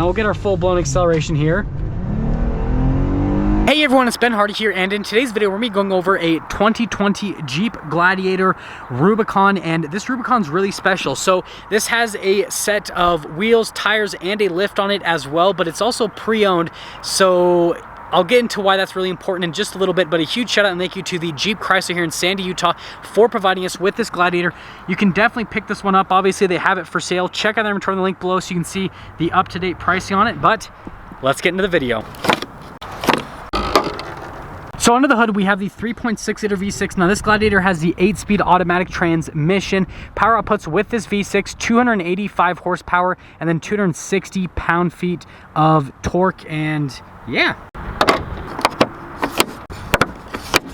we'll get our full-blown acceleration here. Hey everyone, it's Ben Hardy here, and in today's video we're going to be going over a 2020 Jeep Gladiator Rubicon, and this Rubicon's really special. So this has a set of wheels, tires, and a lift on it as well, but it's also pre-owned, so I'll get into why that's really important in just a little bit, but a huge shout out and thank you to the Jeep Chrysler here in Sandy, Utah for providing us with this Gladiator. You can definitely pick this one up. Obviously they have it for sale. Check out their inventory in the link below so you can see the up-to-date pricing on it, but let's get into the video. So under the hood, we have the 3.6 liter V6. Now this Gladiator has the 8-speed automatic transmission. Power outputs with this V6, 285 horsepower and then 260 pound-feet of torque, and yeah.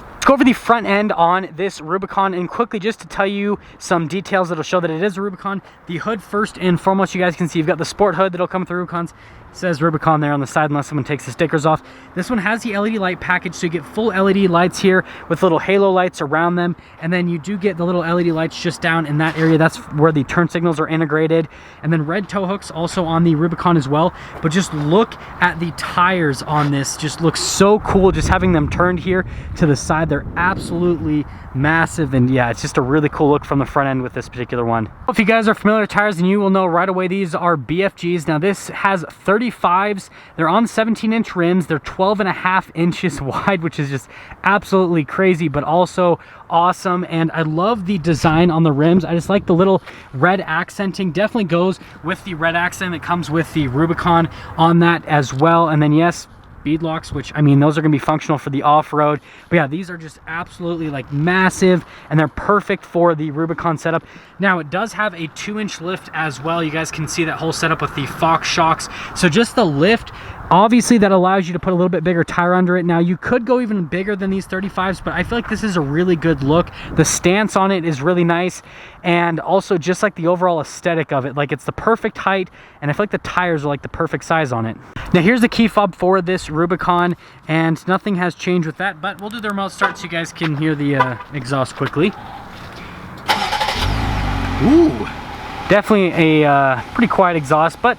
Let's go over the front end on this Rubicon, and quickly just to tell you some details that'll show that it is a Rubicon. The hood, first and foremost, you guys can see you've got the sport hood that'll come with the Rubicons. It says Rubicon there on the side unless someone takes the stickers off. This one has the LED light package, so you get full LED lights here with little halo lights around them, and then you do get the little LED lights just down in that area. That's where the turn signals are integrated, and then red tow hooks also on the Rubicon as well. But just look at the tires on this, just looks so cool just having them turned here to the side. They're absolutely massive, and yeah, it's just a really cool look from the front end with this particular one. If you guys are familiar with tires, then you will know right away these are BFGs. Now this has 35s. They're on 17-inch rims. They're 12.5 inches wide, which is just absolutely crazy, but also awesome. And I love the design on the rims. I just like the little red accenting. Definitely goes with the red accent that comes with the Rubicon on that as well. And then yes, bead locks, which I mean those are going to be functional for the off-road, but yeah, these are just absolutely like massive, and they're perfect for the Rubicon setup. Now it does have a 2-inch lift as well. You guys can see that whole setup with the Fox shocks, so just the lift, obviously that allows you to put a little bit bigger tire under it. Now you could go even bigger than these 35s, but I feel like this is a really good look. The stance on it is really nice, and also just like the overall aesthetic of it, like it's the perfect height, and I feel like the tires are like the perfect size on it. Now here's the key fob for this Rubicon, and nothing has changed with that, but we'll do the remote start so you guys can hear the exhaust quickly. Ooh, definitely a pretty quiet exhaust, but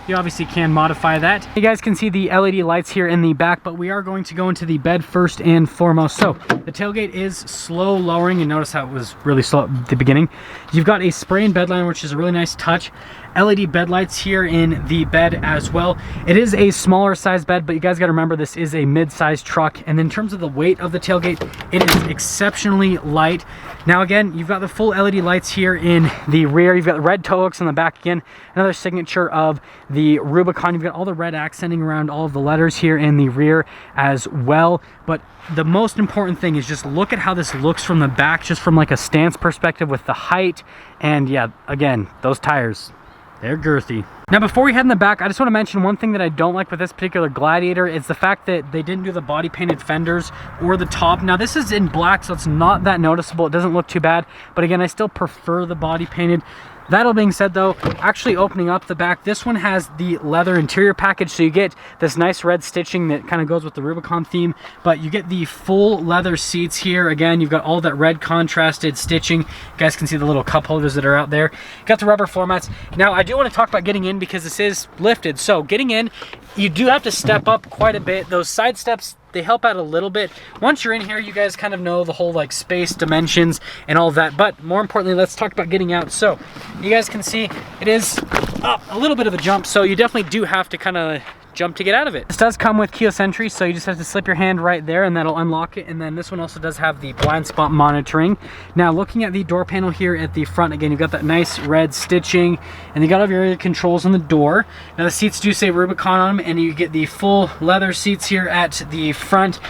you obviously can modify that. You guys can see the LED lights here in the back, but we are going to go into the bed first and foremost. So the tailgate is slow lowering, and notice how it was really slow at the beginning. You've got a spray and bed liner, which is a really nice touch. LED bed lights here in the bed as well. It is a smaller size bed, but you guys got to remember this is a mid-sized truck. And then in terms of the weight of the tailgate, it is exceptionally light. Now again, you've got the full LED lights here in the rear. You've got the red tow hooks on the back again, another signature of the Rubicon. You've got all the red accenting around all of the letters here in the rear as well. But the most important thing is just look at how this looks from the back, just from like a stance perspective with the height. And yeah, again, those tires, they're girthy. Now before we head in the back, I just want to mention one thing that I don't like with this particular Gladiator is the fact that they didn't do the body painted fenders or the top. Now this is in black, so it's not that noticeable. It doesn't look too bad, but again, I still prefer the body painted. That all being said though, actually opening up the back, this one has the leather interior package, so you get this nice red stitching that kind of goes with the Rubicon theme, but you get the full leather seats here. Again, you've got all that red contrasted stitching. You guys can see the little cup holders that are out there. You got the rubber floor mats. Now I do want to talk about getting in because this is lifted, so getting in, you do have to step up quite a bit. Those side steps, they help out a little bit. Once you're in here, you guys kind of know the whole like space, dimensions, and all of that. But more importantly, let's talk about getting out. So you guys can see it is up a little bit of a jump, so you definitely do have to kind of jump to get out of it. This does come with keyless entry, so you just have to slip your hand right there and that'll unlock it. And then this one also does have the blind spot monitoring. Now looking at the door panel here at the front, again, you've got that nice red stitching, and you got all of your controls on the door. Now the seats do say Rubicon on them, and you get the full leather seats here at the front.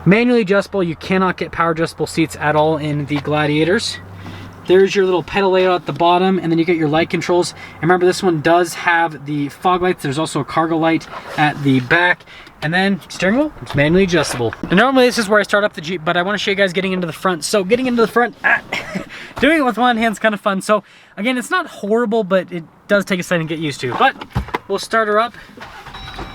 Manually adjustable. You cannot get power adjustable seats at all in the Gladiators. There's your little pedal layout at the bottom, and then you get your light controls. And remember, this one does have the fog lights. There's also a cargo light at the back. And then steering wheel, it's manually adjustable. And normally this is where I start up the Jeep, but I want to show you guys getting into the front. So getting into the front, doing it with one hand's kind of fun. So again, it's not horrible, but it does take a second to get used to. But we'll start her up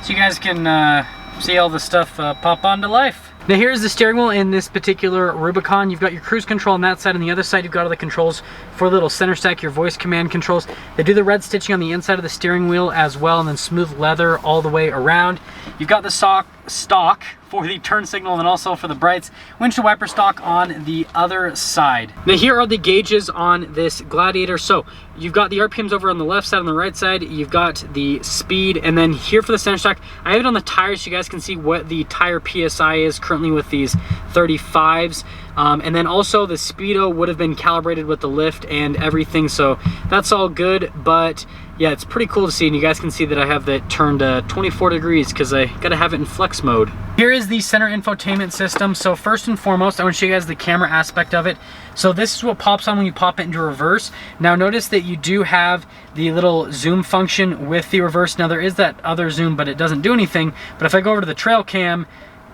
so you guys can see all the stuff pop onto life. Now here's the steering wheel in this particular Rubicon. You've got your cruise control on that side. On the other side, you've got all the controls for the little center stack, your voice command controls. They do the red stitching on the inside of the steering wheel as well, and then smooth leather all the way around. You've got the stock for the turn signal and also for the brights. Windshield wiper stock on the other side. Now here are the gauges on this Gladiator. So you've got the RPMs over on the left side, on the right side. You've got the speed, and then here for the center stack, I have it on the tires so you guys can see what the tire PSI is currently with these 35s. And then also the speedo would have been calibrated with the lift and everything, so that's all good. But yeah, it's pretty cool to see, and you guys can see that I have that turned 24 degrees because I gotta have it in flex mode. Here is the center infotainment system. So first and foremost, I want to show you guys the camera aspect of it. So this is what pops on when you pop it into reverse. Now notice that you do have the little zoom function with the reverse. Now there is that other zoom, but it doesn't do anything. But if I go over to the trail cam,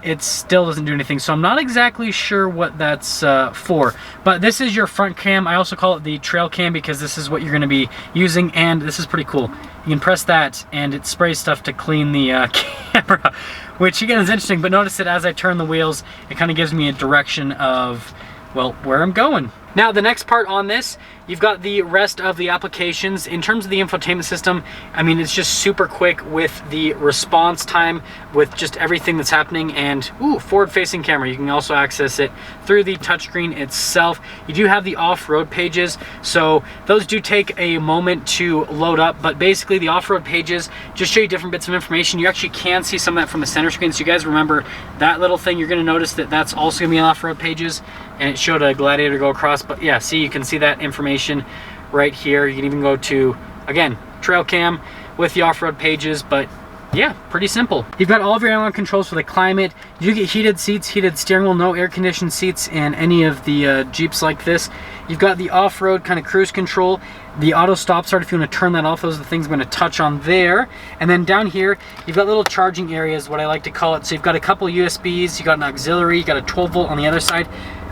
it still doesn't do anything. So I'm not exactly sure what that's for. But this is your front cam. I also call it the trail cam because this is what you're going to be using, and this is pretty cool. You can press that and it sprays stuff to clean the camera, which again is interesting. But notice that as I turn the wheels, it kind of gives me a direction of, well, where I'm going. Now the next part on this, you've got the rest of the applications. In terms of the infotainment system, I mean, it's just super quick with the response time, with just everything that's happening. And ooh, forward-facing camera, you can also access it through the touchscreen itself. You do have the off-road pages, so those do take a moment to load up, but basically the off-road pages just show you different bits of information. You actually can see some of that from the center screen, so you guys remember that little thing. You're going to notice that that's also going to be on off-road pages, and it showed a Gladiator go across. But yeah, see, you can see that information right here. You can even go to, again, trail cam with the off-road pages. But yeah, pretty simple. You've got all of your analog controls for the climate. You get heated seats, heated steering wheel, no air conditioned seats in any of the Jeeps like this. You've got the off-road kind of cruise control, the auto stop start if you want to turn that off. Those are the things I'm going to touch on there. And then down here, you've got little charging areas, what I like to call it. So you've got a couple USBs, you got an auxiliary, you got a 12 volt on the other side.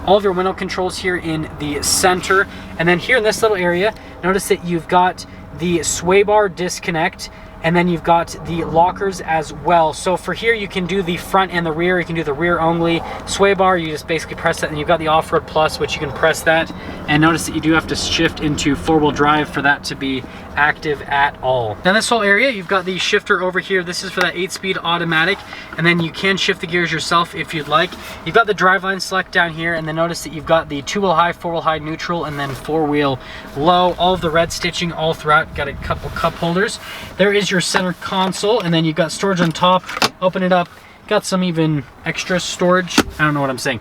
All of your window controls here in the center. And then here in this little area, notice that you've got the sway bar disconnect, and then you've got the lockers as well. So for here, you can do the front and the rear. You can do the rear only. Sway bar, you just basically press that, and you've got the off-road plus, which you can press that. And notice that you do have to shift into four-wheel drive for that to be active at all. Now this whole area, you've got the shifter over here. This is for that 8-speed automatic, and then you can shift the gears yourself if you'd like. You've got the driveline select down here, and then notice that you've got the 2-wheel high, 4-wheel high, neutral, and then 4-wheel low. All of the red stitching all throughout. Got a couple cup holders. There is your center console, and then you've got storage on top. Open it up, got some even extra storage. I don't know what I'm saying.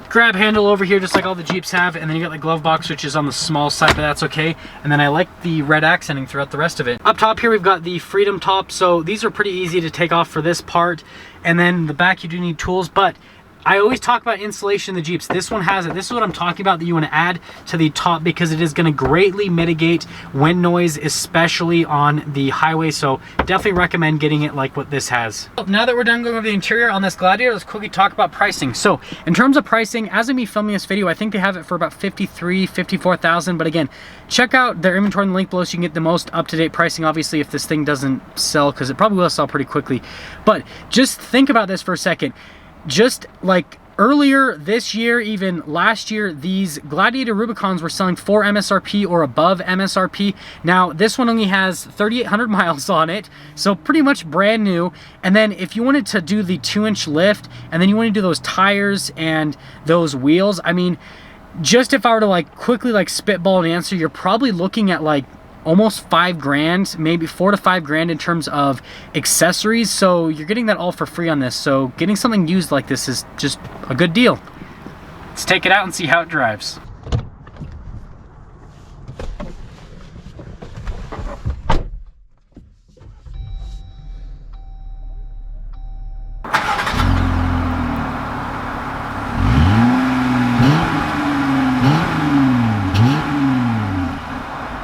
Grab handle over here, just like all the Jeeps have, and then you got the glove box, which is on the small side, but that's okay. And then I like the red accenting throughout the rest of it. Up top here, we've got the Freedom top. So these are pretty easy to take off for this part. And then the back, you do need tools, but I always talk about insulation in the Jeeps. This one has it. This is what I'm talking about that you want to add to the top, because it is going to greatly mitigate wind noise, especially on the highway. So definitely recommend getting it like what this has. Now that we're done going over the interior on this Gladiator, let's quickly talk about pricing. So in terms of pricing, as of me filming this video, I think they have it for about $53,000, $54,000. But again, check out their inventory in the link below so you can get the most up-to-date pricing, obviously, if this thing doesn't sell, because it probably will sell pretty quickly. But just think about this for a second. Just like earlier this year, even last year, these Gladiator Rubicons were selling for MSRP or above MSRP. Now, this one only has 3,800 miles on it, so pretty much brand new. And then if you wanted to do the 2-inch lift, and then you want to do those tires and those wheels, I mean, just if I were to like quickly like spitball an answer, you're probably looking at like almost $5,000, maybe $4,000 to $5,000 in terms of accessories. So you're getting that all for free on this. So getting something used like this is just a good deal. Let's take it out and see how it drives.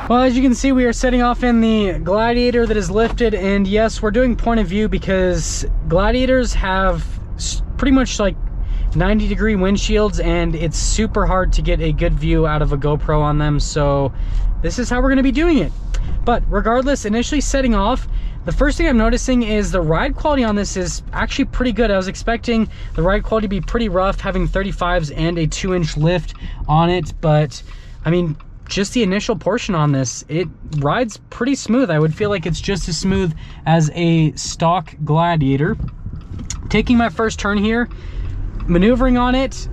Well, as you can see, we are setting off in the Gladiator that is lifted, and yes, we're doing point of view because Gladiators have pretty much like 90-degree windshields, and it's super hard to get a good view out of a GoPro on them, so this is how we're going to be doing it. But regardless, initially setting off, the first thing I'm noticing is the ride quality on this is actually pretty good. I was expecting the ride quality to be pretty rough, having 35s and a 2-inch lift on it, but I mean, just the initial portion on this, it rides pretty smooth. I would feel like it's just as smooth as a stock Gladiator. Taking my first turn here, maneuvering on it,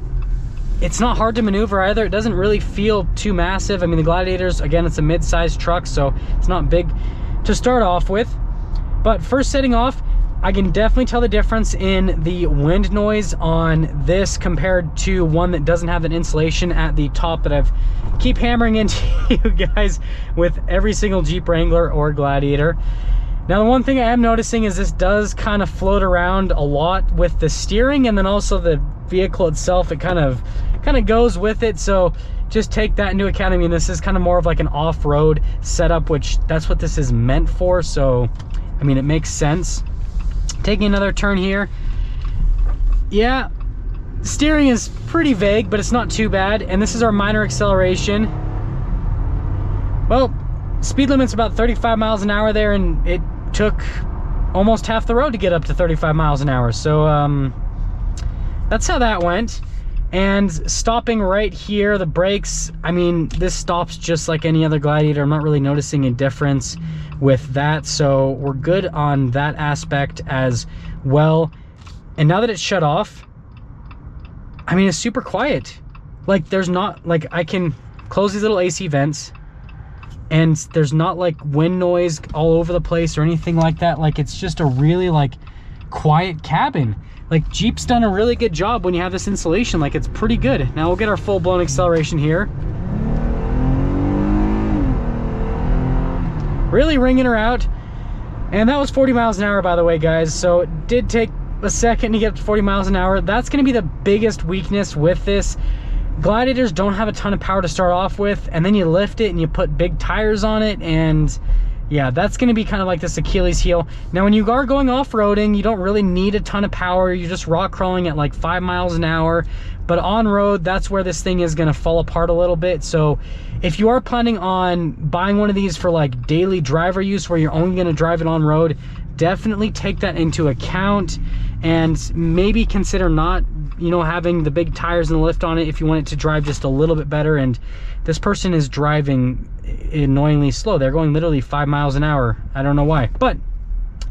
it's not hard to maneuver either. It doesn't really feel too massive. I mean, the Gladiators, again, it's a mid-sized truck, so it's not big to start off with. But first setting off, I can definitely tell the difference in the wind noise on this compared to one that doesn't have an insulation at the top that I've keep hammering into you guys with every single Jeep Wrangler or Gladiator. Now, the one thing I am noticing is this does kind of float around a lot with the steering, and then also the vehicle itself, it kind of goes with it. So just take that into account. I mean, this is kind of more of like an off-road setup, which that's what this is meant for. So, I mean, it makes sense. Taking another turn here. Yeah, steering is pretty vague, but it's not too bad. And this is our minor acceleration. Well, speed limit's about 35 miles an hour there, and it took almost half the road to get up to 35 miles an hour. So that's how that went. And stopping right here, the brakes, I mean, this stops just like any other Gladiator. I'm not really noticing a difference with that, so we're good on that aspect as well. And now that it's shut off, I mean, it's super quiet. Like, there's not, like, I can close these little AC vents, and there's not like wind noise all over the place or anything like that. Like, it's just a really like quiet cabin. Like, Jeep's done a really good job when you have this insulation. Like, it's pretty good. Now we'll get our full-blown acceleration here. Really ringing her out. And that was 40 miles an hour, by the way, guys. So it did take a second to get up to 40 miles an hour. That's going to be the biggest weakness with this. Gladiators don't have a ton of power to start off with, and then you lift it and you put big tires on it, and yeah, that's going to be kind of like this Achilles heel. Now, when you are going off-roading, you don't really need a ton of power. You're just rock crawling at like 5 miles an hour, but on road, that's where this thing is going to fall apart a little bit. So if you are planning on buying one of these for like daily driver use where you're only going to drive it on road, definitely take that into account, and maybe consider not, you know, having the big tires and the lift on it if you want it to drive just a little bit better. And this person is driving annoyingly slow. They're going literally 5 miles an hour. I don't know why, but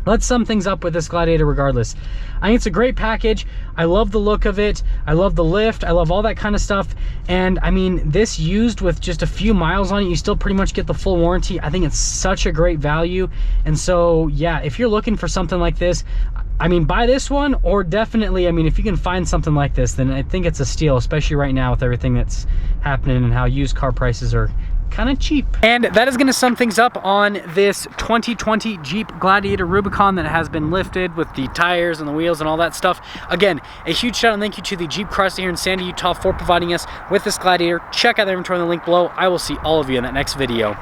let's sum things up with this Gladiator regardless. I think it's a great package. I love the look of it. I love the lift. I love all that kind of stuff. And I mean, this used with just a few miles on it, you still pretty much get the full warranty. I think it's such a great value. And so, yeah, if you're looking for something like this, I mean, buy this one, or definitely, I mean, if you can find something like this, then I think it's a steal, especially right now with everything that's happening and how used car prices are kind of cheap. And that is going to sum things up on this 2020 Jeep Gladiator Rubicon that has been lifted with the tires and the wheels and all that stuff. Again, a huge shout out and thank you to the Jeep Crosser here in Sandy, Utah for providing us with this Gladiator. Check out their inventory in the link below. I will see all of you in that next video.